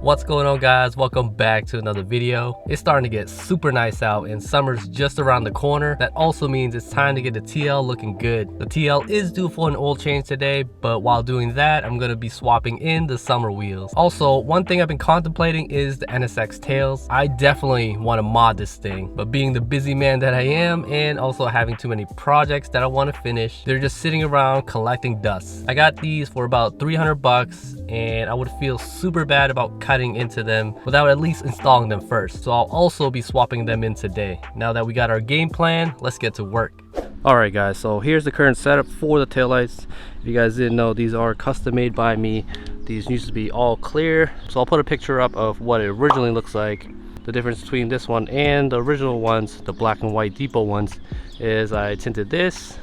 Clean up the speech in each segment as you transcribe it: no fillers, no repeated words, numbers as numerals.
What's going on, guys? Welcome back to another video. It's starting to get super nice out and summer's just around the corner. That also means it's time to get the TL looking good. The TL is due for an oil change today, but while doing that, I'm going to be swapping in the summer wheels. Also, one thing I've been contemplating is the NSX tails. I definitely want to mod this thing, but being the busy man that I am and also having too many projects that I want to finish, they're just sitting around collecting dust. I got these for about 300 bucks and I would feel super bad about cutting into them without at least installing them first. So I'll also be swapping them in today. Now that we got our game plan, let's get to work. Alright guys, so here's the current setup for the taillights. If you guys didn't know, these are custom made by me. These used to be all clear. So I'll put a picture up of what it originally looks like. The difference between this one and the original ones, the black and white depot ones, is I tinted this,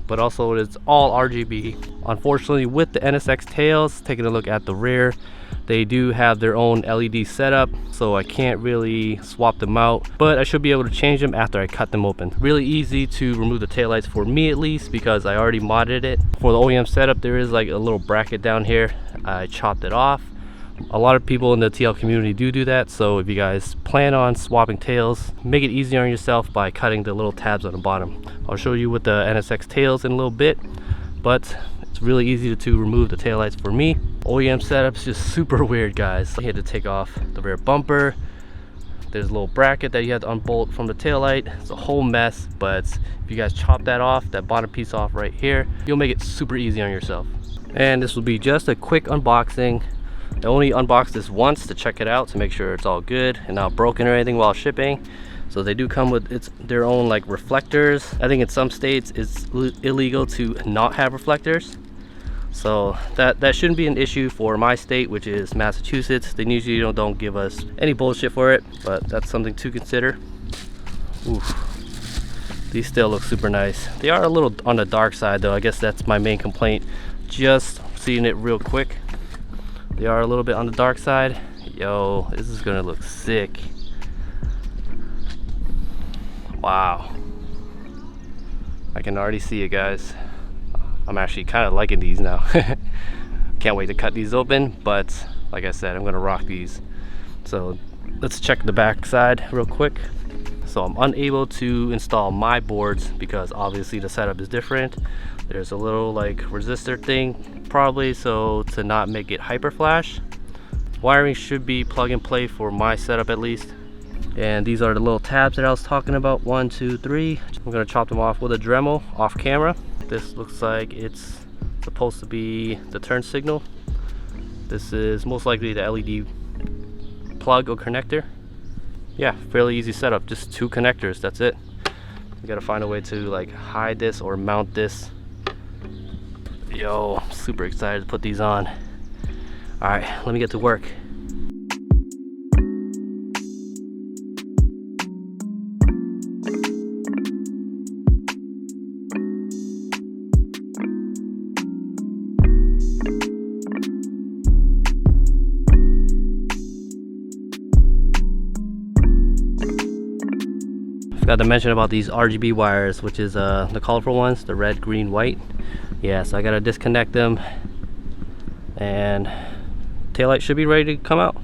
but also it's all RGB. Unfortunately, with the NSX tails, taking a look at the rear, they do have their own LED setup, so I can't really swap them out, but I should be able to change them after I cut them open. Really easy to remove the taillights for me, at least, because I already modded it. For the OEM setup, there is like a little bracket down here. I chopped it off. A lot of people in the TL community do that, so if you guys plan on swapping tails, make it easier on yourself by cutting the little tabs on the bottom. I'll show you with the NSX tails in a little bit, but it's really easy to remove the taillights for me. OEM setup's just super weird, guys. I had to take off the rear bumper. There's a little bracket that you have to unbolt from the taillight. It's a whole mess, but if you guys chop that off, that bottom piece off right here, you'll make it super easy on yourself. And this will be just a quick unboxing. I only unboxed this once to check it out to make sure it's all good and not broken or anything while shipping. So they do come with their own like reflectors. I think in some states it's illegal to not have reflectors. So that shouldn't be an issue for my state, which is Massachusetts. They usually don't give us any bullshit for it, but that's something to consider. Oof. These still look super nice. They are a little on the dark side though. I guess that's my main complaint. Just seeing it real quick. They are a little bit on the dark side. Yo, this is gonna look sick. Wow. I can already see it, guys. I'm actually kind of liking these now. Can't wait to cut these open, but like I said, I'm gonna rock these. So let's check the back side real quick. So I'm unable to install my boards because obviously the setup is different. There's a little like resistor thing probably, so to not make it hyper flash. Wiring should be plug and play for my setup at least. And these are the little tabs that I was talking about. 1, 2, 3. I'm gonna chop them off with a Dremel off camera. This looks like it's supposed to be the turn signal. This is most likely the LED plug or connector. Yeah, fairly easy setup, just 2 connectors, that's it. You gotta find a way to like hide this or mount this. Yo, I'm super excited to put these on. All right, let me get to work. Forgot to mention about these RGB wires, which is the colorful ones, the red, green, white. Yeah, so I gotta disconnect them and taillight should be ready to come out.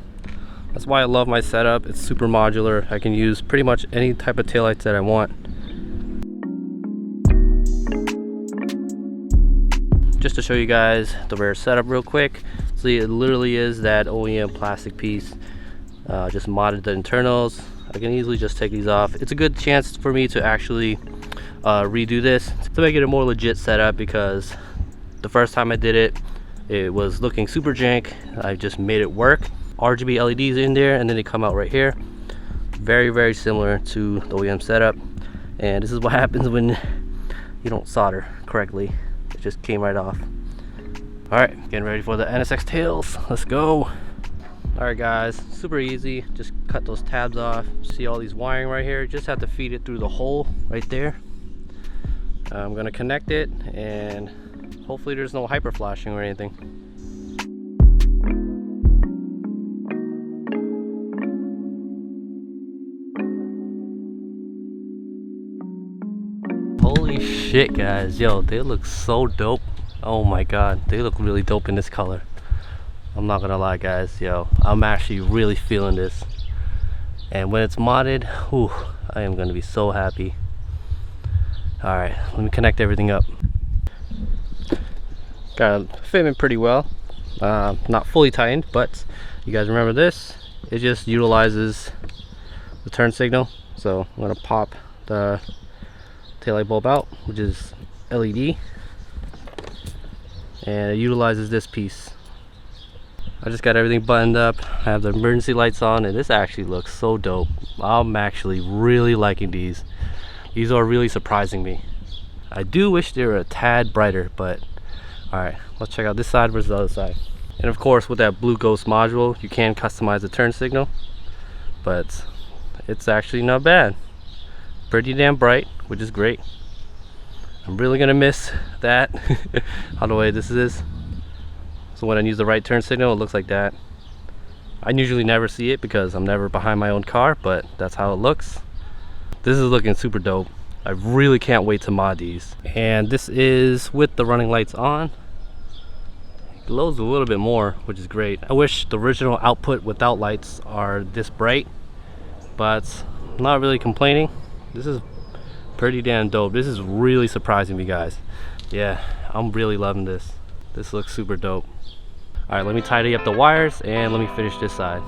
That's why I love my setup. It's super modular. I can use pretty much any type of taillights that I want. Just to show you guys the rear setup real quick. See, it literally is that OEM plastic piece. Just modded the internals. I can easily just take these off. It's a good chance for me to actually redo this to make it a more legit setup, because the first time I did it, it was looking super jank. I just made it work. RGB LEDs in there and then they come out right here. Very similar to the OEM setup. And this is what happens when you don't solder correctly. It just came right off. All right, getting ready for the NSX tails. Let's go. All right guys, super easy. Just cut those tabs off. See all these wiring right here? Just have to feed it through the hole right there. I'm gonna connect it and hopefully there's no hyper flashing or anything. Holy shit, guys. Yo, they look so dope. Oh my god, they look really dope in this color. I'm not gonna lie guys, yo, I'm actually really feeling this. And when it's modded, whew, I am gonna be so happy. All right, let me connect everything up. Got it fitting pretty well. Not fully tightened, but you guys remember this? It just utilizes the turn signal. So I'm gonna pop the taillight bulb out, which is LED, and it utilizes this piece. I just got everything buttoned up. I have the emergency lights on, and this actually looks so dope. I'm actually really liking these. These are really surprising me. I do wish they were a tad brighter, but all right, let's check out this side versus the other side. And of course, with that Blue Ghost module, you can customize the turn signal, but it's actually not bad. Pretty damn bright, which is great. I'm really gonna miss that. How the way this is. So when I use the right turn signal, it looks like that. I usually never see it because I'm never behind my own car, but that's how it looks. This is looking super dope. I really can't wait to mod these. And this is with the running lights on. It glows a little bit more, which is great. I wish the original output without lights are this bright, but I'm not really complaining. This is pretty damn dope. This is really surprising me, guys. Yeah, I'm really loving this. This looks super dope. All right, let me tidy up the wires and let me finish this side.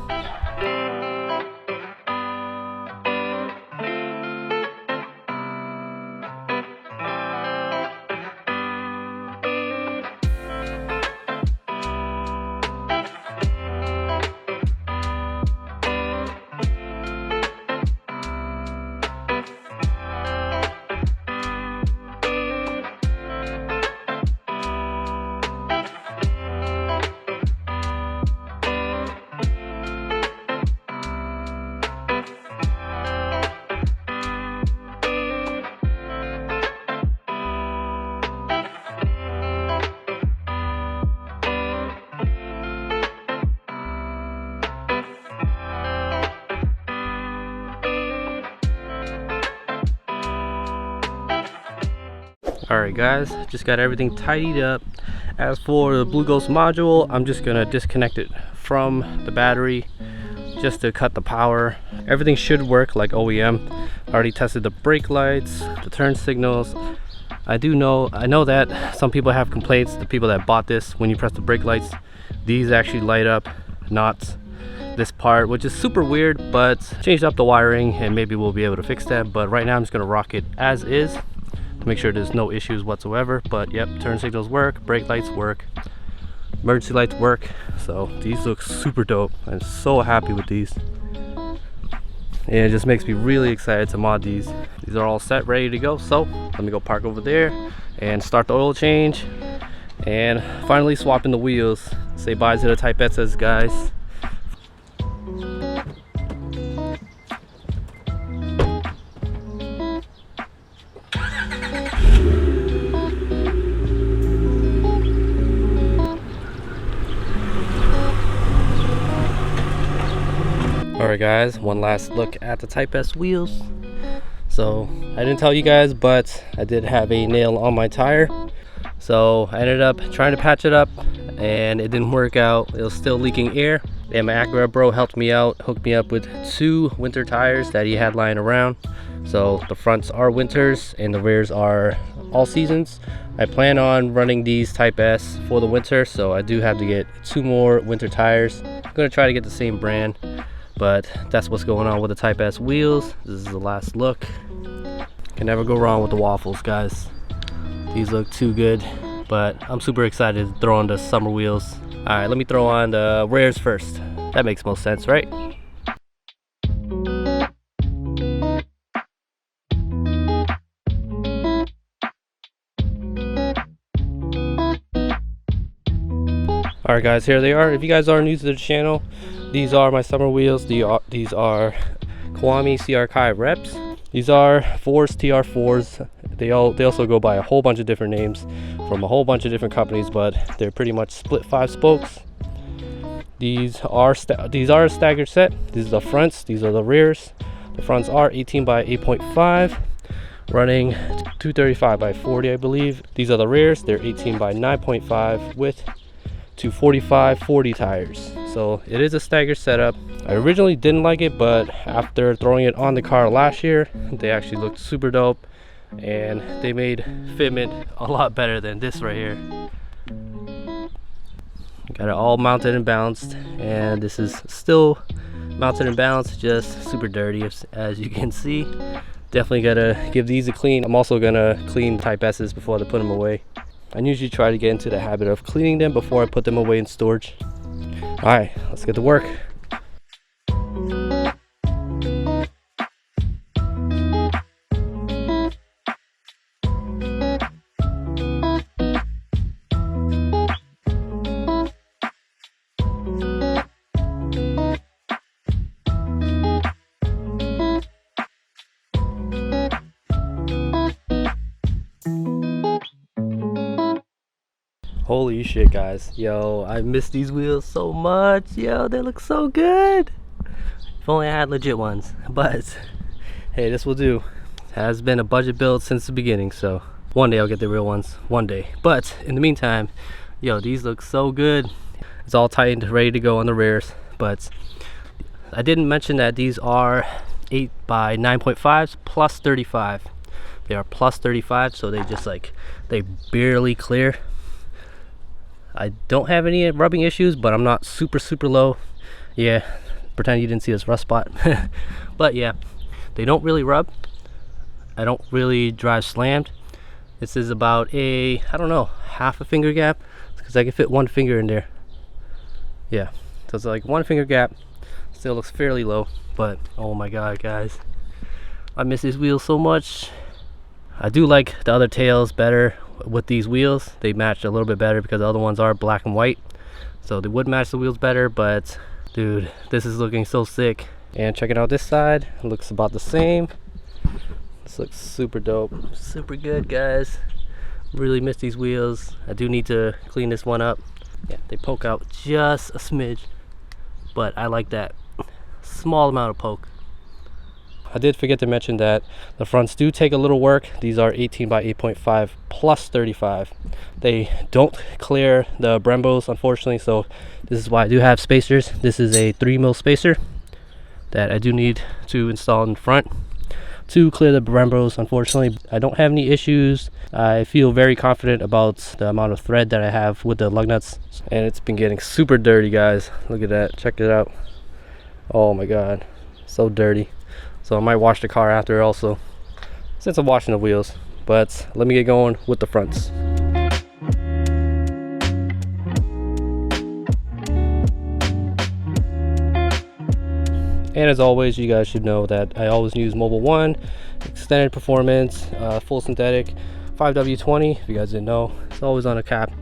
Alright guys, just got everything tidied up. As for the Blue Ghost module, I'm just gonna disconnect it from the battery just to cut the power. Everything should work like OEM. I already tested the brake lights, the turn signals. I know that some people have complaints, the people that bought this, when you press the brake lights, these actually light up, not this part, which is super weird, but changed up the wiring and maybe we'll be able to fix that. But right now I'm just gonna rock it as is to make sure there's no issues whatsoever. But yep, turn signals work, brake lights work, emergency lights work. So these look super dope. I'm so happy with these, and it just makes me really excited to mod these. These are all set, ready to go. So let me go park over there and start the oil change and finally swapping the wheels. Say bye to the Type S, guys. Alright guys, one last look at the Type S wheels. So I didn't tell you guys, but I did have a nail on my tire. So I ended up trying to patch it up and it didn't work out. It was still leaking air. And my Acura bro helped me out, hooked me up with 2 winter tires that he had lying around. So the fronts are winters and the rears are all seasons. I plan on running these Type S for the winter, so I do have to get 2 more winter tires. I'm gonna try to get the same brand, but that's what's going on with the Type S wheels. This is the last look. Can never go wrong with the waffles, guys. These look too good, but I'm super excited to throw on the summer wheels. All right, let me throw on the rears first. That makes most sense, right? All right guys, here they are. If you guys are new to the channel, these are my summer wheels. These are Kiwami CR Kai reps. These are 4s, TR4s. They also go by a whole bunch of different names from a whole bunch of different companies, but they're pretty much split 5 spokes. These are a staggered set. These are the fronts, these are the rears. The fronts are 18 by 8.5, running 235 by 40, I believe. These are the rears. They're 18 by 9.5 with to 45/40 tires. So it is a staggered setup. I originally didn't like it, but after throwing it on the car last year, they actually looked super dope, and they made fitment a lot better than this right here. Got it all mounted and balanced, and this is still mounted and balanced, just super dirty as you can see. Definitely gotta give these a clean. I'm also gonna clean Type S's before I put them away. I usually try to get into the habit of cleaning them before I put them away in storage. All right, let's get to work. Holy shit, guys. Yo, I miss these wheels so much. Yo, they look so good. If only I had legit ones. But hey, this will do. It has been a budget build since the beginning, so one day I'll get the real ones. One day. But in the meantime, yo, these look so good. It's all tightened, ready to go on the rears. But I didn't mention that these are 8 by 9.5s plus 35. They are plus 35, so they just like, they barely clear. I don't have any rubbing issues, but I'm not super low. Yeah, pretend you didn't see this rust spot. But yeah, they don't really rub. I don't really drive slammed. This is about a, I don't know, half a finger gap, because I can fit one finger in there. Yeah, so it's like 1 finger gap. Still looks fairly low, but oh my god, guys, I miss these wheels so much. I do like the other tails better with these wheels. They match a little bit better because the other ones are black and white, so they would match the wheels better. But dude, this is looking so sick. And checking out this side, it looks about the same. This looks super dope, super good, guys. Really miss these wheels. I do need to clean this one up. Yeah, they poke out just a smidge, but I like that small amount of poke. I did forget to mention that the fronts do take a little work. These are 18 by 8.5 plus 35. They don't clear the Brembos, unfortunately, so this is why I do have spacers. This is a 3mm spacer that I do need to install in front to clear the Brembos. Unfortunately, I don't have any issues. I feel very confident about the amount of thread that I have with the lug nuts, and it's been getting super dirty, guys. Look at that, check it out. Oh my god, so dirty. So I might wash the car after also, since I'm washing the wheels. But let me get going with the fronts. And as always, you guys should know that I always use Mobil 1 extended performance, full synthetic 5W20. If you guys didn't know, it's always on a cap.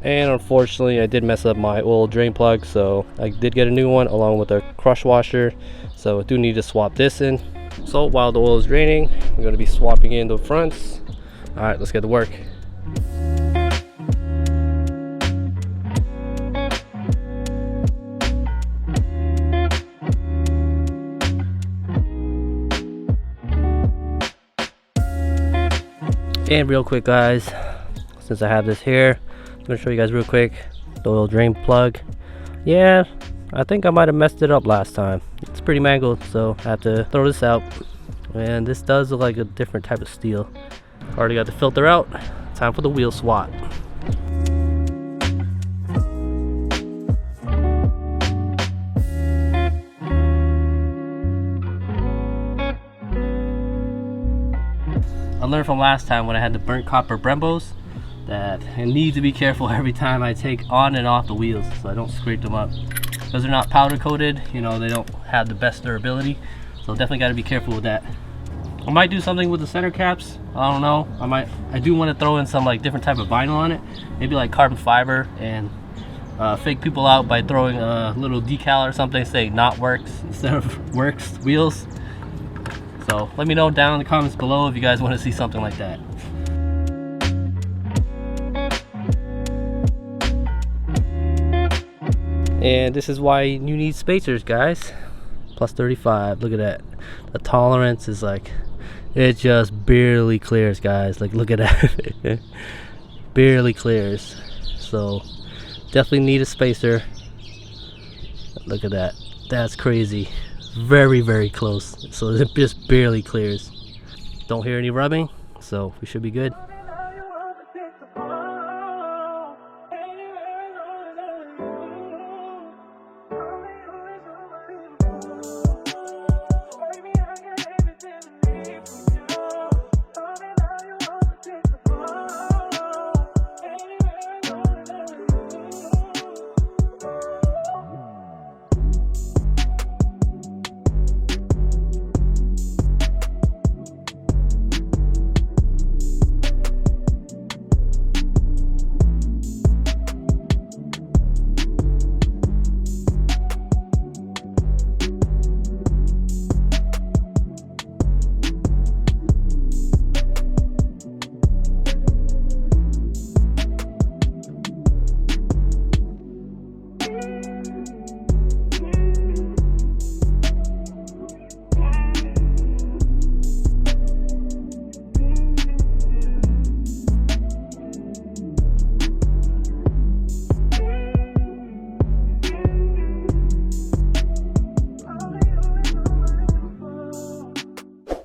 And unfortunately, I did mess up my oil drain plug, so I did get a new one along with a crush washer. So I do need to swap this in. So while the oil is draining, we're going to be swapping in the fronts. All right, let's get to work. And real quick, guys, since I have this here, I'm going to show you guys real quick the oil drain plug. Yeah, I think I might have messed it up last time. It's pretty mangled, so I have to throw this out. And this does look like a different type of steel. Already got the filter out. Time for the wheel swap. I learned from last time when I had the burnt copper Brembos that I need to be careful every time I take on and off the wheels so I don't scrape them up. Because they're not powder coated, you know, they don't have the best durability, so definitely got to be careful with that. I might do something with the center caps. I don't know. I do want to throw in some like different type of vinyl on it, maybe like carbon fiber, and fake people out by throwing a little decal or something saying not works instead of works wheels. So let me know down in the comments below if you guys want to see something like that. And this is why you need spacers, guys. Plus 35, look at that. The tolerance is like, it just barely clears, guys. Like, look at that. Barely clears. So Definitely need a spacer. Look at that. That's crazy. Very, very close. So it just barely clears. Don't hear any rubbing, so we should be good.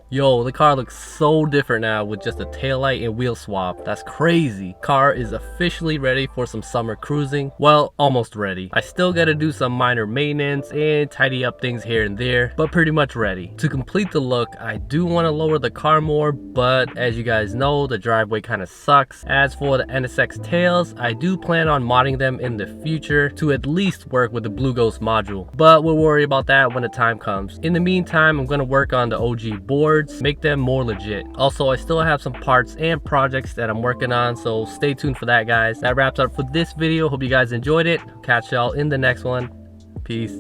Yo, the car looks so different now with just a taillight and wheel swap. That's crazy. Car is officially ready for some summer cruising. Well, almost ready. I still gotta do some minor maintenance and tidy up things here and there, but pretty much ready. To complete the look, I do want to lower the car more, but as you guys know, the driveway kind of sucks. As for the NSX tails, I do plan on modding them in the future to at least work with the Blue Ghost module, but we'll worry about that when the time comes. In the meantime, I'm gonna work on the OG boards, make them more legit. Also, I still have some parts and projects that I'm working on, so stay tuned for that, guys. That wraps up for this video. Hope you guys enjoyed it. Catch y'all in the next one. Peace.